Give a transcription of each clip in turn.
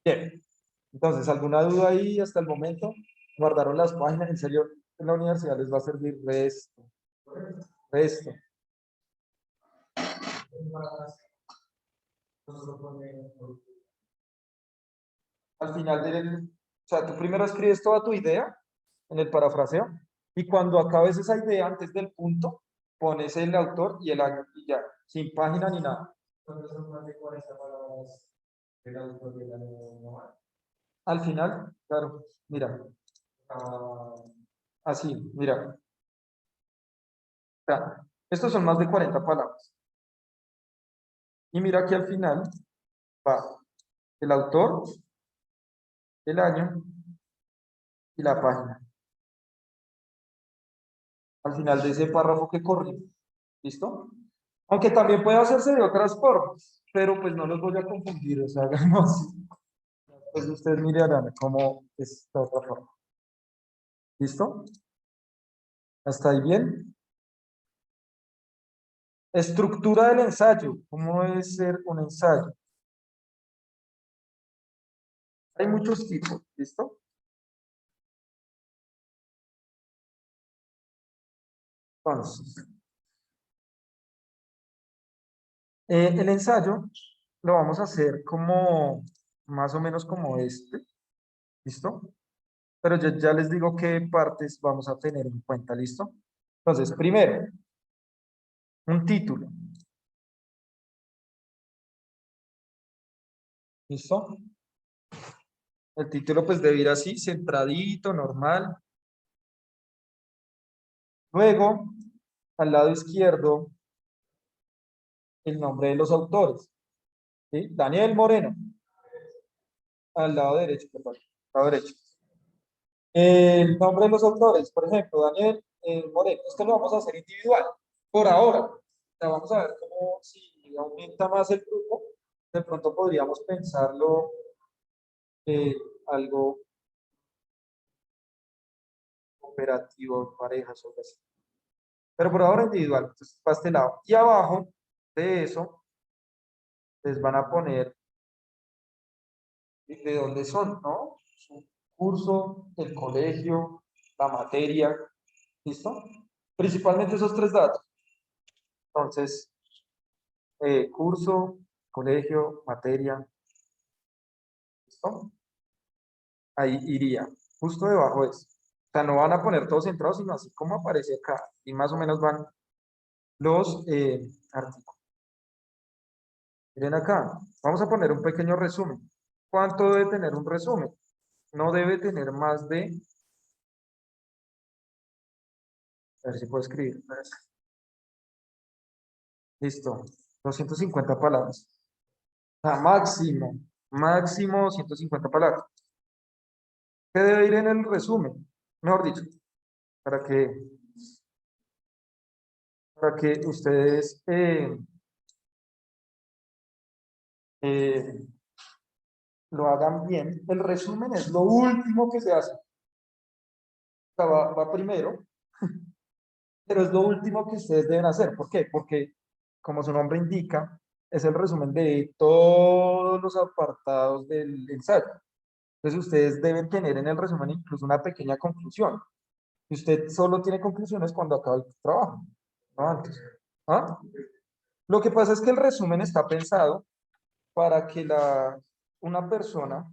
Bien, entonces, ¿alguna duda ahí hasta el momento? ¿Guardaron las páginas? ¿En serio en la universidad les va a servir resto? Resto. Al final o sea, tú primero escribes toda tu idea en el parafraseo y cuando acabes esa idea antes del punto, pones el autor y el año y ya, sin página ni nada. Al final, claro, mira, así, mira, ya, estos son más de 40 palabras. Y mira que al final va el autor, el año y la página. Al final de ese párrafo que corrió. ¿Listo? Aunque también puede hacerse de otras formas, pero pues no los voy a confundir, o sea, hagamos, pues ustedes mirarán cómo es la otra forma. ¿Listo? ¿Hasta ahí bien? Estructura del ensayo. ¿Cómo debe ser un ensayo? Hay muchos tipos, ¿listo? Entonces, el ensayo lo vamos a hacer como, más o menos como este, ¿listo? Pero yo ya les digo qué partes vamos a tener en cuenta, ¿listo? Entonces, primero, un título, ¿listo? El título pues debe ir así, centradito, normal. Luego, al lado izquierdo, el nombre de los autores, ¿sí? Daniel Moreno, al lado derecho, perdón, al lado derecho. El nombre de los autores, por ejemplo, Daniel Moreno, esto lo vamos a hacer individual, por ahora. O sea, vamos a ver cómo si aumenta más el grupo, de pronto podríamos pensarlo algo operativo, parejas o algo así. Pero por ahora individual, entonces para este lado. Y abajo de eso, les van a poner de dónde son, ¿no? Su curso, el colegio, la materia, ¿listo? Principalmente esos tres datos. Entonces, curso, colegio, materia, ¿listo? Ahí iría, justo debajo de eso. O sea, no van a poner todos centrados, sino así como aparece acá. Y más o menos van los artículos. Miren acá, vamos a poner un pequeño resumen. ¿Cuánto debe tener un resumen? No debe tener más de, a ver si puedo escribir. Listo, 250 palabras. Máximo, máximo 150 palabras. ¿Qué debe ir en el resumen? Mejor dicho, para que, para que ustedes eh, lo hagan bien. El resumen es lo último que se hace. O sea, va primero, pero es lo último que ustedes deben hacer. ¿Por qué? Porque, como su nombre indica, es el resumen de todos los apartados del ensayo. Entonces, ustedes deben tener en el resumen incluso una pequeña conclusión. Y usted solo tiene conclusiones cuando acaba el trabajo, no antes. ¿Ah? Lo que pasa es que el resumen está pensado para que una persona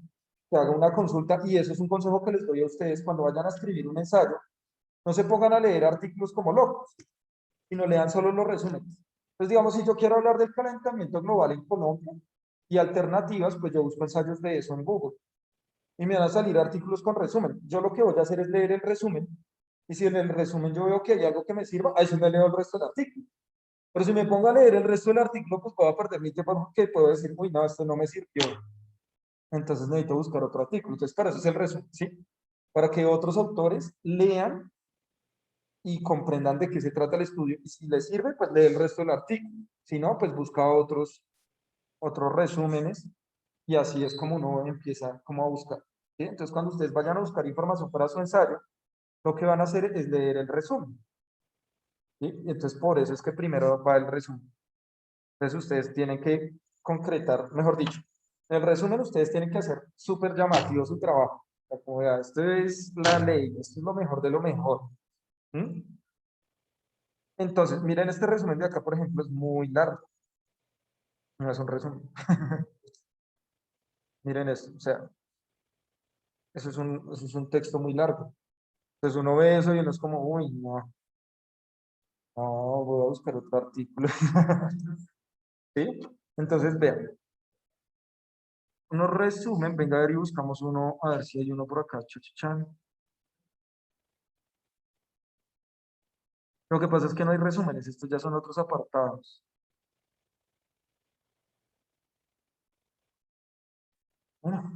que haga una consulta, y eso es un consejo que les doy a ustedes cuando vayan a escribir un ensayo, no se pongan a leer artículos como locos, sino lean solo los resúmenes. Entonces, digamos, si yo quiero hablar del calentamiento global en Colombia y alternativas, pues yo busco ensayos de eso en Google y me van a salir artículos con resumen. Yo lo que voy a hacer es leer el resumen y si en el resumen yo veo que hay algo que me sirva, ahí sí me leo el resto del artículo. Pero si me pongo a leer el resto del artículo, pues puedo perder mi tiempo porque puedo decir, uy, no, esto no me sirvió. Entonces necesito buscar otro artículo. Entonces, para eso es el resumen, ¿sí? Para que otros autores lean y comprendan de qué se trata el estudio. Y si les sirve, pues lee el resto del artículo. Si no, pues busca otros resúmenes y así es como uno empieza como a buscar. ¿Sí? Entonces, cuando ustedes vayan a buscar información para su ensayo, lo que van a hacer es leer el resumen. ¿Sí? Y entonces, por eso es que primero va el resumen. Entonces, ustedes tienen que concretar, mejor dicho, en el resumen ustedes tienen que hacer súper llamativo su trabajo. O sea, como vea, esto es la ley, esto es lo mejor de lo mejor. ¿Mm? Entonces, miren, este resumen de acá, por ejemplo, es muy largo. No es un resumen. Miren esto, o sea, eso es un texto muy largo. Entonces uno ve eso y uno es como, uy, no, no, voy a buscar otro artículo. ¿Sí? Entonces, vean, uno resumen, venga a ver y buscamos uno, a ver si hay uno por acá, chuchichan. Lo que pasa es que no hay resúmenes, estos ya son otros apartados. Bueno,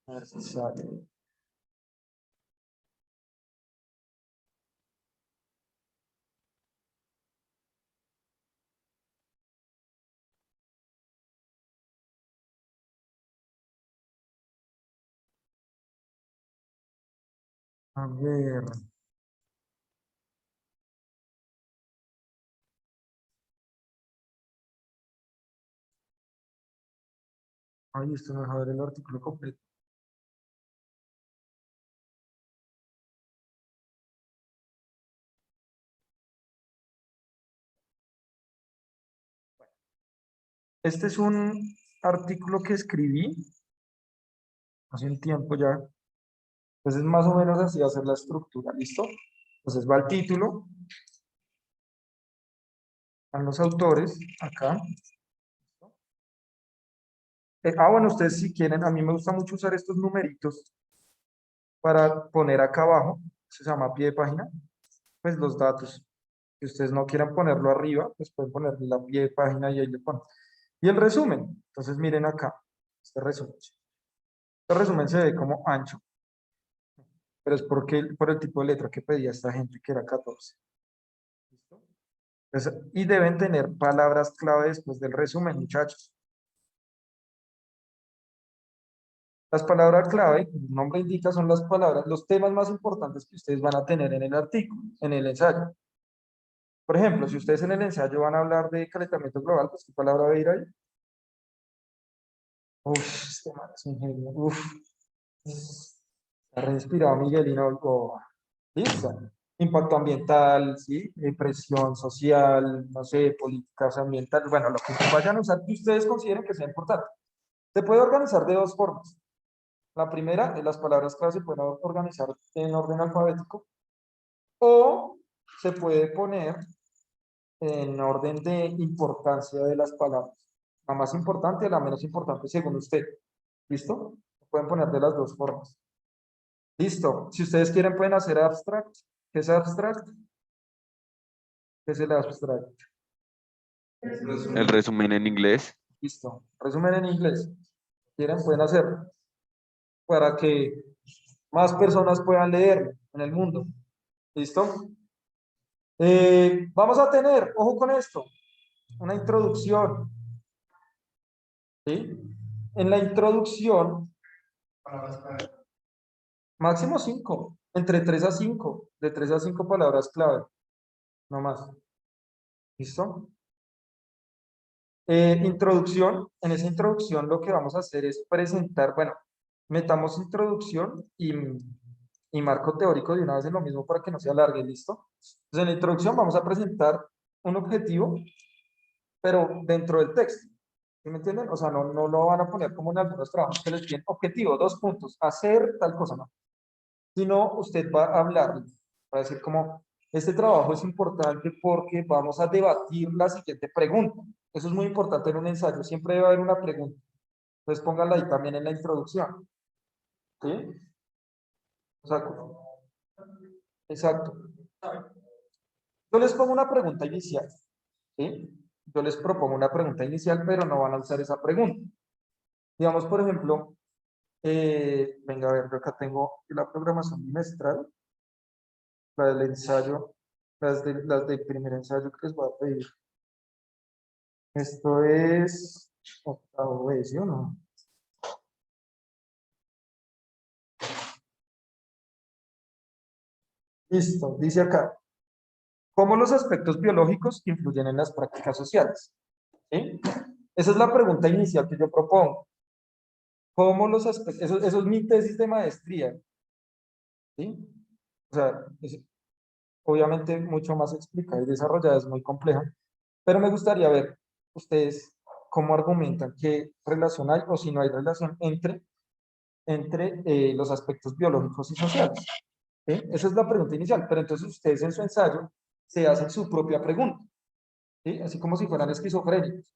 a ver si sale. A ver, ay, esto no deja ver el artículo completo. Este es un artículo que escribí hace un tiempo ya. Entonces, más o menos así va a ser la estructura, ¿listo? Entonces va el título, van los autores, acá. Bueno, ustedes si quieren, a mí me gusta mucho usar estos numeritos para poner acá abajo, se llama pie de página, pues los datos. Si ustedes no quieran ponerlo arriba, pues pueden ponerle la pie de página y ahí le ponen. Y el resumen, entonces miren acá, este resumen. Este resumen se ve como ancho, pero es porque, por el tipo de letra que pedía esta gente, que era 14. ¿Listo? Y deben tener palabras clave después del resumen, muchachos. Las palabras clave, como el nombre indica, son las palabras, los temas más importantes que ustedes van a tener en el artículo, en el ensayo. Por ejemplo, si ustedes en el ensayo van a hablar de calentamiento global, pues ¿qué palabra va a ir ahí? Uf, este man es un genio. Uf, está re inspirado Miguelino. Oh, listo. Impacto ambiental, ¿sí? Presión social, no sé, políticas ambientales, bueno, lo que vayan a usar que ustedes consideren que sea importante. Se puede organizar de dos formas. La primera, las palabras clave se pueden organizar en orden alfabético o se puede poner en orden de importancia de las palabras. La más importante, la menos importante según usted. ¿Listo? Pueden poner de las dos formas. Listo. Si ustedes quieren pueden hacer abstract. ¿Qué es abstract? ¿Qué es el abstract? El resumen en inglés. Listo. Resumen en inglés. ¿Quieren? Pueden hacer para que más personas puedan leer en el mundo. ¿Listo? Vamos a tener, ojo con esto, una introducción. ¿Sí? En la introducción, máximo 5, entre 3 a 5, de 3 a 5 palabras clave, no más. ¿Listo? Introducción, en esa introducción lo que vamos a hacer es presentar, bueno, metamos introducción y marco teórico de una vez en lo mismo para que no se alargue, ¿listo? Entonces en la introducción vamos a presentar un objetivo, pero dentro del texto, ¿sí me entienden? O sea, no lo van a poner como en algunos trabajos que les piden objetivo, 2 puntos, hacer tal cosa, no. Sino usted va a hablar, va a decir como, este trabajo es importante porque vamos a debatir la siguiente pregunta. Eso es muy importante en un ensayo, siempre debe haber una pregunta. Entonces pónganla ahí también en la introducción. ¿Sí? Exacto. Exacto. Yo les pongo una pregunta inicial. ¿Sí? Yo les propongo una pregunta inicial, pero no van a usar esa pregunta. Digamos, por ejemplo, venga a ver, yo acá tengo la programación bimestral, la del ensayo, las del primer ensayo que les voy a pedir. Esto es octavo, ¿sí o no? Listo, dice acá, ¿cómo los aspectos biológicos influyen en las prácticas sociales? ¿Sí? Esa es la pregunta inicial que yo propongo. ¿Cómo los aspectos, eso es mi tesis de maestría, ¿sí? O sea, es obviamente mucho más explicada y desarrollada, es muy compleja, pero me gustaría ver ustedes cómo argumentan qué relación hay o si no hay relación entre los aspectos biológicos y sociales. ¿Sí? Esa es la pregunta inicial, pero entonces ustedes en su ensayo se hacen su propia pregunta, ¿sí? Así como si fueran esquizofrénicos.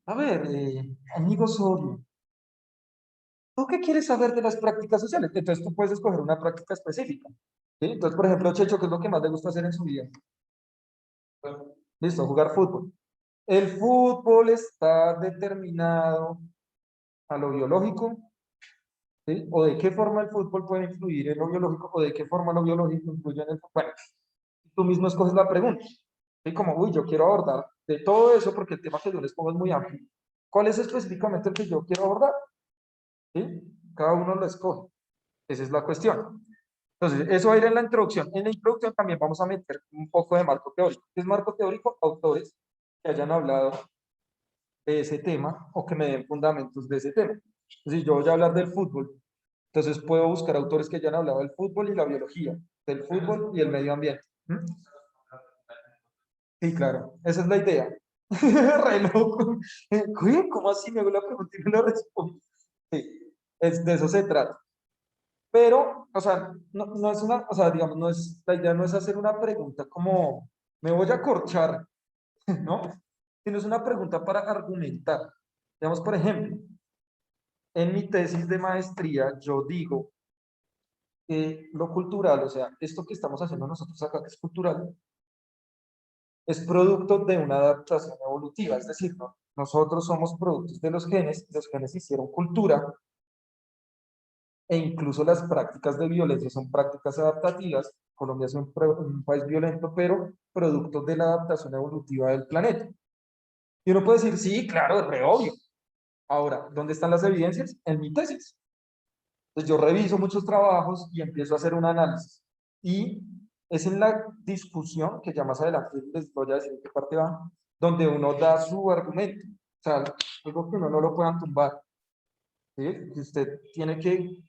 A ver, amigo Sorio, ¿tú qué quieres saber de las prácticas sociales? Entonces tú puedes escoger una práctica específica. ¿Sí? Entonces, por ejemplo, Checho, ¿qué es lo que más le gusta hacer en su vida? Listo, jugar fútbol. El fútbol está determinado a lo biológico, ¿sí? O de qué forma el fútbol puede influir en lo biológico, o de qué forma lo biológico influye en el fútbol. Bueno, tú mismo escoges la pregunta. ¿Sí? Como, uy, yo quiero abordar de todo eso porque el tema que yo les pongo es muy amplio. ¿Cuál es específicamente el que yo quiero abordar? ¿Sí? Cada uno lo escoge. Esa es la cuestión. Entonces, eso va a ir en la introducción. En la introducción también vamos a meter un poco de marco teórico. ¿Qué es marco teórico? Autores que hayan hablado de ese tema o que me den fundamentos de ese tema. Entonces, yo voy a hablar del fútbol. Entonces, puedo buscar autores que hayan hablado del fútbol y la biología, del fútbol y el medio ambiente. ¿Mm? Sí, claro, esa es la idea. Re loco. ¿Cómo así? Me hago la pregunta y no la respondo. Sí, de eso se trata. Pero, o sea, no es una, o sea, digamos, la idea no es hacer una pregunta como, me voy a corchar, ¿no? Sino es una pregunta para argumentar. Digamos, por ejemplo, en mi tesis de maestría, yo digo que lo cultural, o sea, esto que estamos haciendo nosotros acá, que es cultural, es producto de una adaptación evolutiva, es decir, ¿no? Nosotros somos productos de los genes hicieron cultura, e incluso las prácticas de violencia son prácticas adaptativas. Colombia es un país violento, pero producto de la adaptación evolutiva del planeta. Y uno puede decir, sí, claro, es re obvio. Ahora, ¿dónde están las evidencias? En mi tesis. Entonces yo reviso muchos trabajos y empiezo a hacer un análisis. Y es en la discusión, que ya más adelante les voy a decir en qué parte va, donde uno da su argumento. O sea, algo que uno no lo puedan tumbar. ¿Sí? Que usted tiene que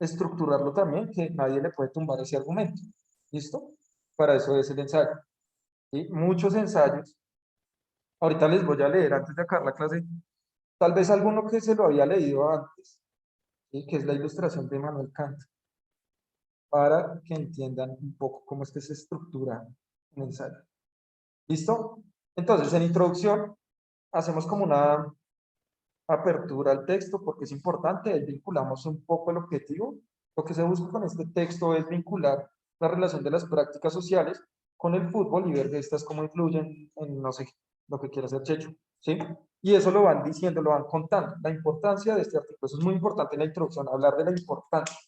estructurarlo también, que nadie le puede tumbar ese argumento. ¿Listo? Para eso es el ensayo. ¿Sí? Muchos ensayos. Ahorita les voy a leer antes de acabar la clase, tal vez alguno que se lo había leído antes, ¿sí? Que es la ilustración de Manuel Kant, para que entiendan un poco cómo es que se estructura un ensayo. ¿Listo? Entonces, en introducción, hacemos como una apertura al texto porque es importante, ahí vinculamos un poco el objetivo. Lo que se busca con este texto es vincular la relación de las prácticas sociales con el fútbol y ver de estas cómo influyen en, no sé, lo que quiera hacer Checho, ¿sí? Y eso lo van diciendo, lo van contando, la importancia de este artículo. Eso es muy importante en la introducción, hablar de la importancia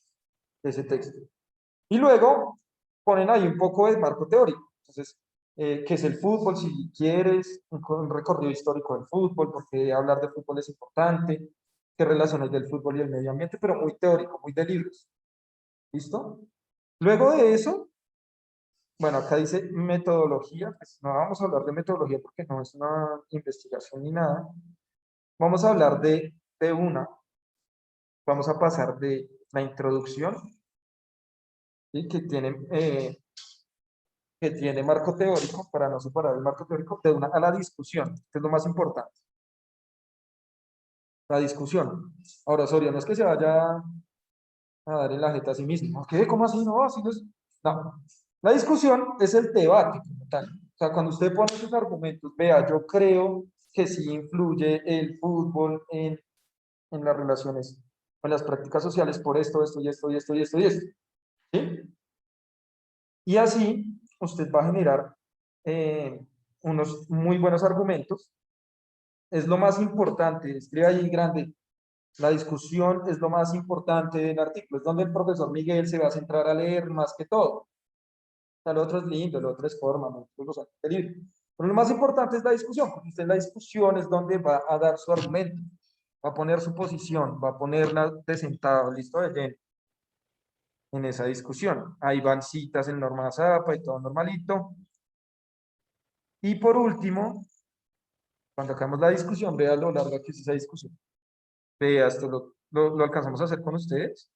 de ese texto. Y luego ponen ahí un poco de marco teórico. Entonces, ¿qué es el fútbol? Si quieres, un recorrido histórico del fútbol, porque hablar de fútbol es importante, qué relaciones del fútbol y el medio ambiente, pero muy teórico, muy de libros. ¿Listo? Luego de eso, bueno, acá dice metodología, pues no vamos a hablar de metodología porque no es una investigación ni nada. Vamos a hablar de una, vamos a pasar de la introducción, ¿sí? Que tiene marco teórico, para no separar el marco teórico, de una a la discusión, que es lo más importante. La discusión. Ahora, Osorio, no es que se vaya a dar en la jeta a sí mismo. ¿Qué? ¿Cómo así? No, así no es. No. La discusión es el debate como tal. O sea, cuando usted pone sus argumentos, vea, yo creo que sí influye el fútbol en las relaciones, en las prácticas sociales por esto, esto y esto y esto y esto y esto. ¿Sí? Y así usted va a generar unos muy buenos argumentos. Es lo más importante, escribe ahí grande, la discusión es lo más importante del artículo, es donde el profesor Miguel se va a centrar a leer más que todo. O sea, lo otro es lindo, lo otro es forma, ¿no? Pero lo más importante es la discusión, porque usted en la discusión es donde va a dar su argumento, va a poner su posición, va a ponerla de sentado, listo de lleno. en esa discusión. Ahí van citas en norma Zappa y todo normalito. Y por último, cuando acabemos la discusión, vea lo larga que es esa discusión. Vea, esto lo alcanzamos a hacer con ustedes.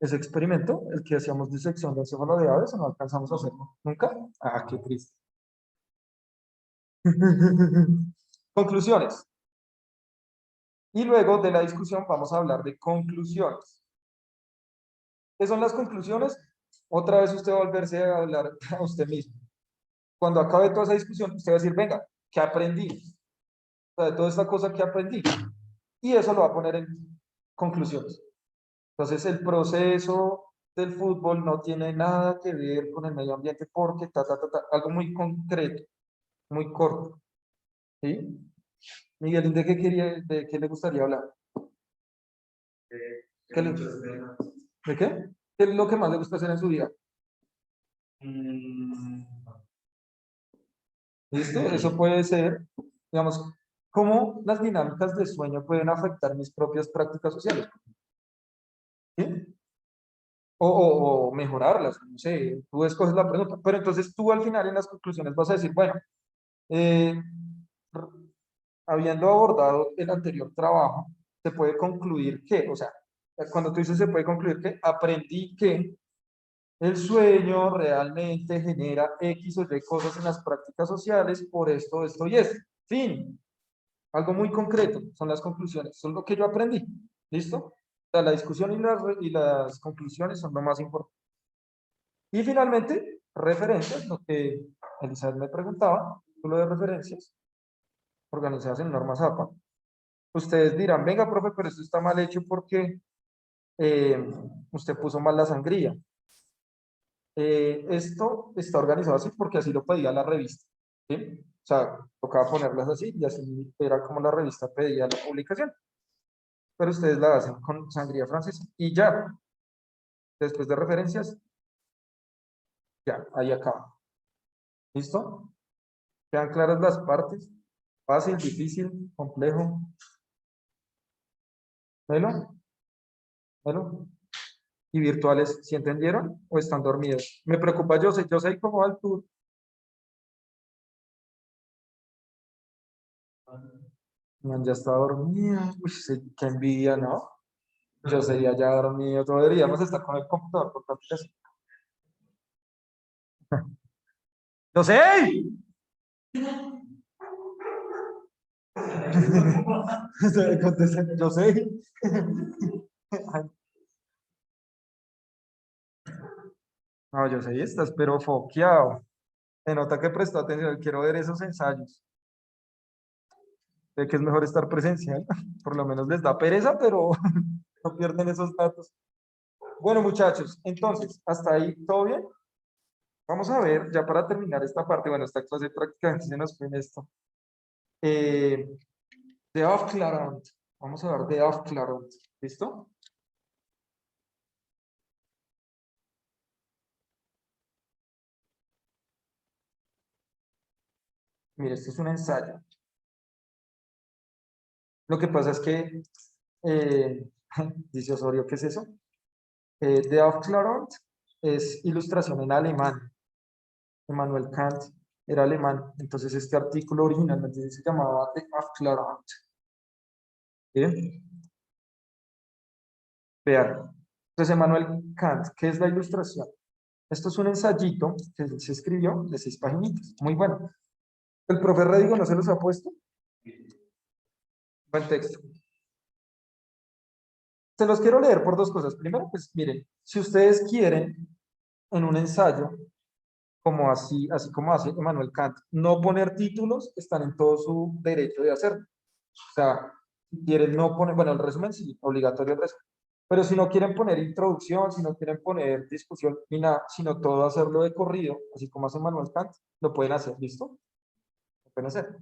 Ese experimento, el que hacíamos disección del céfalo de aves, no alcanzamos a hacerlo. ¿Nunca? Ah, qué triste. Conclusiones. Y luego de la discusión vamos a hablar de conclusiones. ¿Qué son las conclusiones? Otra vez usted va a volverse a hablar a usted mismo. Cuando acabe toda esa discusión, usted va a decir, venga, ¿qué aprendí? O sea, de toda esta cosa que aprendí. Y eso lo va a poner en conclusiones. Entonces, el proceso del fútbol no tiene nada que ver con el medio ambiente porque algo muy concreto, muy corto. ¿Sí? Miguel, ¿de qué de qué le gustaría hablar? ¿Qué le- ¿De qué? ¿Qué es lo que más le gusta hacer en su vida? ¿Listo? Eso puede ser, digamos, cómo las dinámicas de sueño pueden afectar mis propias prácticas sociales. ¿Sí? O mejorarlas, no sé, tú escoges la pregunta, pero entonces tú al final en las conclusiones vas a decir, bueno, eh, habiendo abordado el anterior trabajo, se puede concluir que, o sea, cuando tú dices se puede concluir que aprendí que el sueño realmente genera X o Y cosas en las prácticas sociales, por esto y esto. Fin. Algo muy concreto, son las conclusiones, son lo que yo aprendí. ¿Listo? O sea, la discusión y las conclusiones son lo más importante. Y finalmente, referencias, lo que Elizabeth me preguntaba, lo de referencias organizadas en normas APA. Ustedes dirán, venga, profe, pero esto está mal hecho porque usted puso mal la sangría. Esto está organizado así porque así lo pedía la revista. ¿Sí? O sea, tocaba ponerlas así y así era como la revista pedía la publicación. Pero ustedes la hacen con sangría francesa y ya, después de referencias, ya, ahí acaba. ¿Listo? ¿Quedan claras las partes? Fácil, difícil, complejo. ¿Melo? ¿Melo? ¿Y virtuales? ¿Sí entendieron? ¿O están dormidos? Me preocupa yo sé cómo va el tour. Man, ya está dormido. Uy, sí, qué envidia, ¿no? Yo sería ya dormido. Todos deberíamos estar con el computador por tanto así. ¡Yo sé! Contesta, yo sé. No, yo sé, estás pero foqueado. Se nota que prestó atención. Quiero ver esos ensayos. Sé que es mejor estar presencial. Por lo menos les da pereza, pero no pierden esos datos. Bueno, muchachos, entonces, hasta ahí, ¿todo bien? Vamos a ver, ya para terminar esta parte, bueno, esta clase prácticamente se nos fue en esto. Eh, de Afklarant. Vamos a ver de Afklarant. ¿Listo? Mire, este es un ensayo. Lo que pasa es que, eh, dice Osorio, ¿qué es eso? De Aufklärung es ilustración en alemán. Immanuel Kant era alemán, entonces este artículo originalmente se llamaba De Aufklärung. ¿Bien? Vean. Entonces, Immanuel Kant, ¿qué es la ilustración? Esto es un ensayito que se escribió de 6 paginitas, muy bueno. ¿El profe Redigo no se los ha puesto? Buen texto. Se los quiero leer por dos cosas. Primero, pues miren, si ustedes quieren en un ensayo, como así como hace Immanuel Kant, no poner títulos, están en todo su derecho de hacerlo. O sea, si quieren no poner, bueno, el resumen sí, obligatorio el resumen. Pero si no quieren poner introducción, si no quieren poner discusión ni nada, sino todo hacerlo de corrido, así como hace Immanuel Kant, lo pueden hacer, ¿listo? Lo pueden hacer.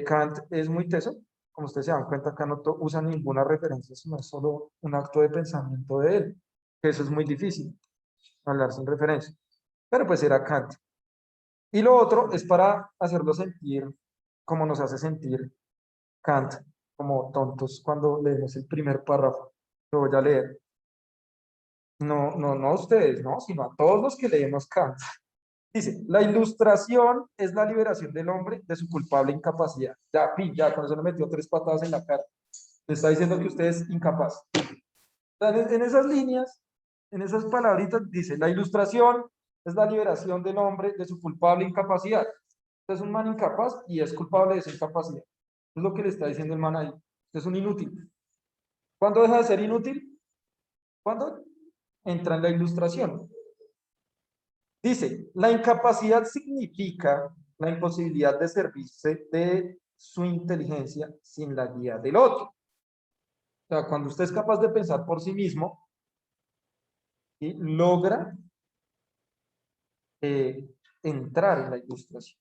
Kant es muy teso, como ustedes se dan cuenta, acá no usa ninguna referencia, sino es solo un acto de pensamiento de él, que eso es muy difícil, hablar sin referencia. Pero pues era Kant. Y lo otro es para hacerlo sentir como nos hace sentir Kant, como tontos cuando leemos el primer párrafo. Lo voy a leer. No, no, no a ustedes, no, sino a todos los que leemos Kant. Dice, la ilustración es la liberación del hombre de su culpable incapacidad. Ya, fin, ya, con eso le metió 3 patadas en la cara. Le está diciendo que usted es incapaz. En esas líneas, en esas palabritas, dice, la ilustración es la liberación del hombre de su culpable incapacidad. Usted es un man incapaz y es culpable de su incapacidad. Es lo que le está diciendo el man ahí. Usted es un inútil. ¿Cuándo deja de ser inútil? ¿Cuándo entra en la ilustración? Dice, la incapacidad significa la imposibilidad de servirse de su inteligencia sin la guía del otro. O sea, cuando usted es capaz de pensar por sí mismo, ¿sí?, logra entrar en la ilustración.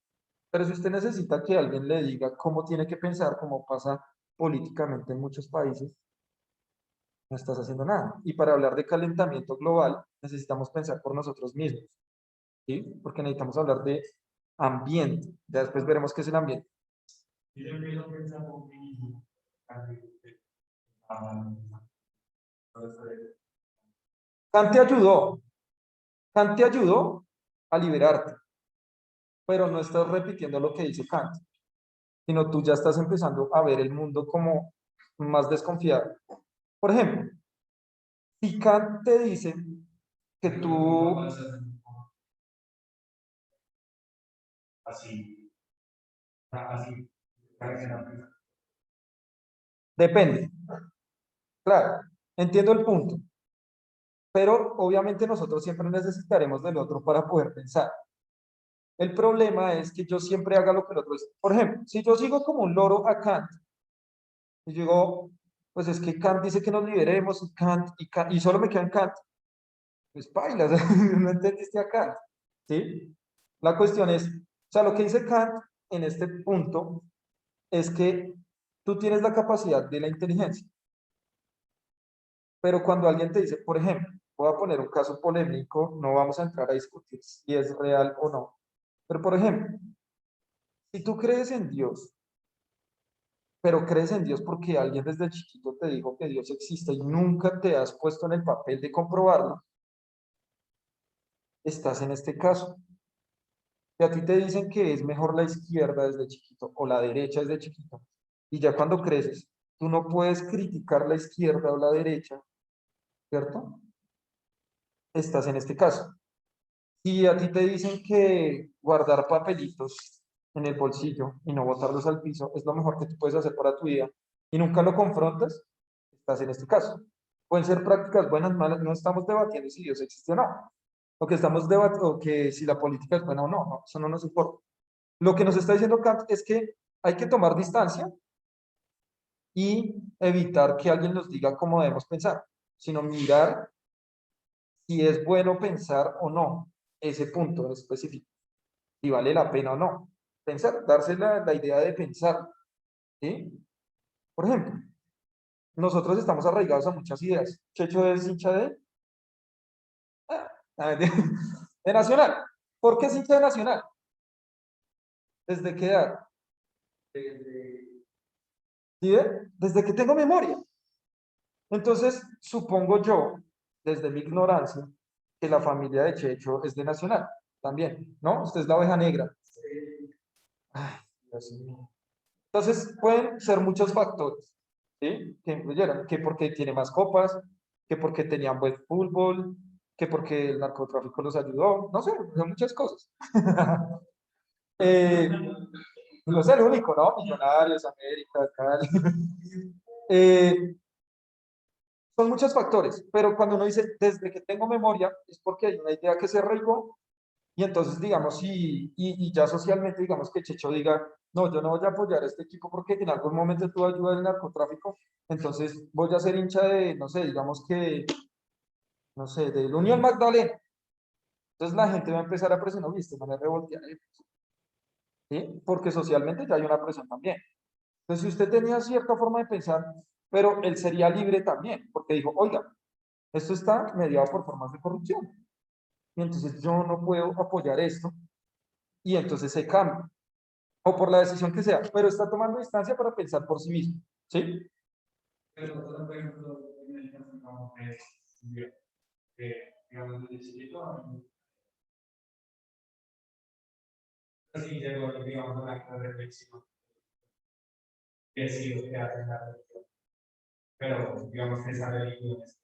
Pero si usted necesita que alguien le diga cómo tiene que pensar, como pasa políticamente en muchos países, no estás haciendo nada. Y para hablar de calentamiento global, necesitamos pensar por nosotros mismos, ¿sí? Porque necesitamos hablar de ambiente. Ya después veremos qué es el ambiente. Kant te ayudó. Kant te ayudó a liberarte, pero no estás repitiendo lo que dice Kant, sino tú ya estás empezando a ver el mundo como más desconfiado. Por ejemplo, si Kant te dice que tú... Así. Así. Depende. Claro, entiendo el punto. Pero obviamente nosotros siempre necesitaremos del otro para poder pensar. El problema es que yo siempre haga lo que el otro es. Por ejemplo, si yo sigo como un loro a Kant, y digo, pues es que Kant dice que nos liberemos, y solo me queda en Kant, pues bailas, no entendiste a Kant, ¿sí? La cuestión es, o sea, lo que dice Kant en este punto es que tú tienes la capacidad de la inteligencia, pero cuando alguien te dice, por ejemplo, voy a poner un caso polémico, no vamos a entrar a discutir si es real o no, pero por ejemplo, si tú crees en Dios, pero crees en Dios porque alguien desde chiquito te dijo que Dios existe y nunca te has puesto en el papel de comprobarlo, estás en este caso. Y a ti te dicen que es mejor la izquierda desde chiquito o la derecha desde chiquito. Y ya cuando creces, tú no puedes criticar la izquierda o la derecha, ¿cierto? Estás en este caso. Si a ti te dicen que guardar papelitos en el bolsillo y no botarlos al piso es lo mejor que tú puedes hacer para tu vida y nunca lo confrontas, estás en este caso. Pueden ser prácticas buenas, malas, no estamos debatiendo si Dios existe o no. Lo que estamos debatiendo, o que si la política es buena o no, no, eso no nos importa. Lo que nos está diciendo Kant es que hay que tomar distancia y evitar que alguien nos diga cómo debemos pensar, sino mirar si es bueno pensar o no ese punto en específico, si vale la pena o no. Pensar, darse la idea de pensar, ¿sí? Por ejemplo, nosotros estamos arraigados a muchas ideas. Checho es hincha de Nacional. ¿Por qué es hincha de Nacional? ¿Desde qué edad? ¿Sí ve? Desde que tengo memoria. Entonces, supongo yo, desde mi ignorancia, que la familia de Checho es de Nacional también, ¿no? Usted es la oveja negra. Ay, Dios mío. Entonces, pueden ser muchos factores, ¿sí?, que influyeron, que porque tiene más copas, que porque tenían buen fútbol, que porque el narcotráfico los ayudó, no sé, son muchas cosas. eh, no es el único, ¿no? Millonarios, América, Cali. eh, Son muchos factores, pero cuando uno dice desde que tengo memoria, es porque hay una idea que se arraigó y entonces, digamos, y ya socialmente, digamos que Checho diga, no, yo no voy a apoyar a este equipo porque en algún momento tuvo ayuda del narcotráfico, entonces voy a ser hincha de, no sé, digamos que, no sé, de la Unión Magdalena. Entonces la gente va a empezar a presionar, viste, van a revoltear, ¿sí? Porque socialmente ya hay una presión también. Entonces, si usted tenía cierta forma de pensar, pero él sería libre también, porque dijo, oiga, esto está mediado por formas de corrupción. Y entonces yo no puedo apoyar esto. Y entonces se cambia. O por la decisión que sea. Pero está tomando distancia para pensar por sí mismo. ¿Sí? sí llegó, digamos, a una reflexión que sí lo que hace la religión, pero digamos que esa religión es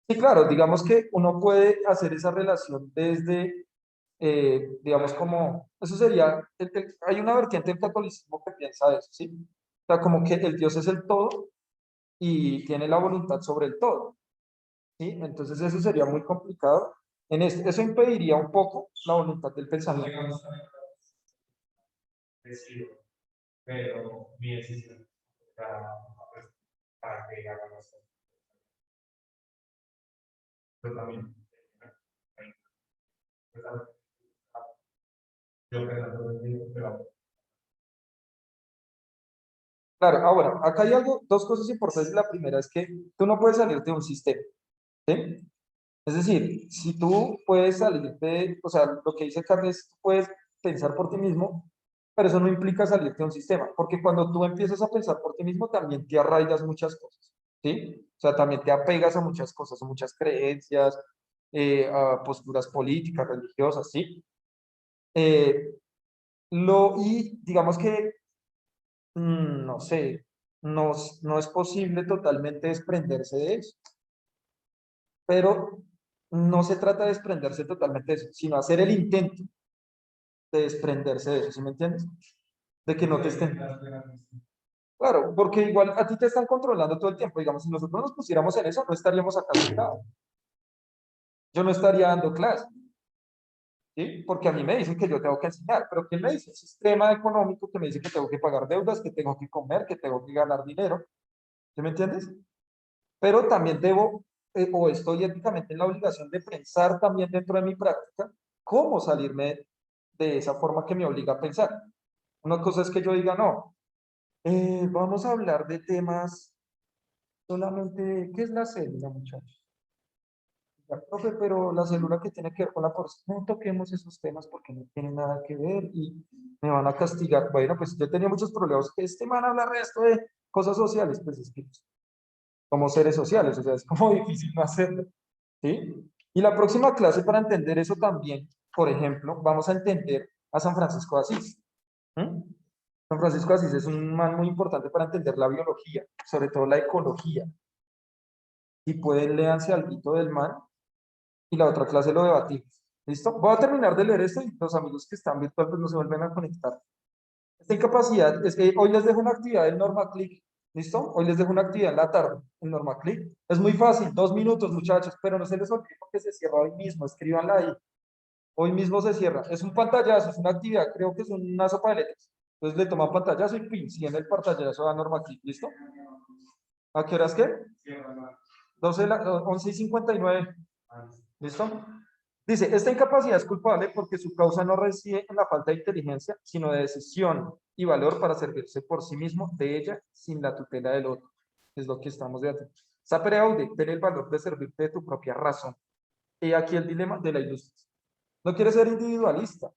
Sí, claro, digamos que uno puede hacer esa relación desde, digamos, como, eso sería, hay una vertiente del catolicismo que piensa eso, ¿sí? O sea, como que el Dios es el todo y tiene la voluntad sobre el todo, ¿sí? Entonces eso sería muy complicado. Eso impediría un poco la voluntad del pensamiento. decido, pero mi decisión para, para que hagan las cosas. Yo también. Yo pensando en mí, pero Claro, ahora, acá hay algo, dos cosas importantes. La primera es que tú no puedes salir de un sistema, ¿sí? Es decir, si tú puedes salir de, o sea, lo que dice Carles, tú puedes pensar por ti mismo, pero eso no implica salirte de un sistema, porque cuando tú empiezas a pensar por ti mismo, también te arraigas muchas cosas, ¿sí? O sea, también te apegas a muchas cosas, a muchas creencias, a posturas políticas, religiosas, ¿sí? Eh, y digamos que, no sé, no es posible totalmente desprenderse de eso, pero no se trata de desprenderse totalmente de eso, sino hacer el intento de desprenderse de eso, ¿sí me entiendes? De que no te estén. Claro, porque igual a ti te están controlando todo el tiempo. Digamos, si nosotros nos pusiéramos en eso, no estaríamos acá sentados. Yo no estaría dando clases, ¿sí? Porque a mí me dicen que yo tengo que enseñar, pero ¿quién me dice? El sistema económico que me dice que tengo que pagar deudas, que tengo que comer, que tengo que ganar dinero, ¿sí me entiendes? Pero también debo, o estoy éticamente en la obligación de pensar también dentro de mi práctica cómo salirme de esa forma que me obliga a pensar. Una cosa es que yo diga, no, vamos a hablar de temas solamente, ¿qué es la célula, muchachos? Ya, profe, pero la célula que tiene que ver con la porción, no toquemos esos temas porque no tienen nada que ver y me van a castigar. Bueno, pues yo tenía muchos problemas. Este man habla resto de cosas sociales, pues es que somos seres sociales, o sea, es como difícil no hacerlo, ¿sí? Y la próxima clase para entender eso también, por ejemplo, vamos a entender a San Francisco de Asís. ¿Mm? San Francisco de Asís es un man muy importante para entender la biología, sobre todo la ecología. Y pueden leanse algo del man y la otra clase lo debatimos. ¿Listo? Voy a terminar de leer esto y los amigos que están virtual pues no se vuelven a conectar. Esta incapacidad es que hoy les dejo una actividad en NormaClick. ¿Listo? Hoy les dejo una actividad en la tarde en NormaClick. Es muy fácil, 2 minutos, muchachos, pero no se les olvide que se cierra hoy mismo. Escríbanla ahí. Hoy mismo se cierra. Es un pantallazo, es una actividad, creo que es una sopa de letras. Entonces le toman pantallazo y pin, si en el pantallazo a NormaClick. ¿Listo? ¿A qué horas qué? 11:59. ¿Listo? Dice, esta incapacidad es culpable porque su causa no reside en la falta de inteligencia, sino de decisión y valor para servirse por sí mismo de ella sin la tutela del otro. Es lo que estamos de hacer. Sapere aude, ten el valor de servirte de tu propia razón. Y aquí el dilema de la ilustración. No quieres ser individualista,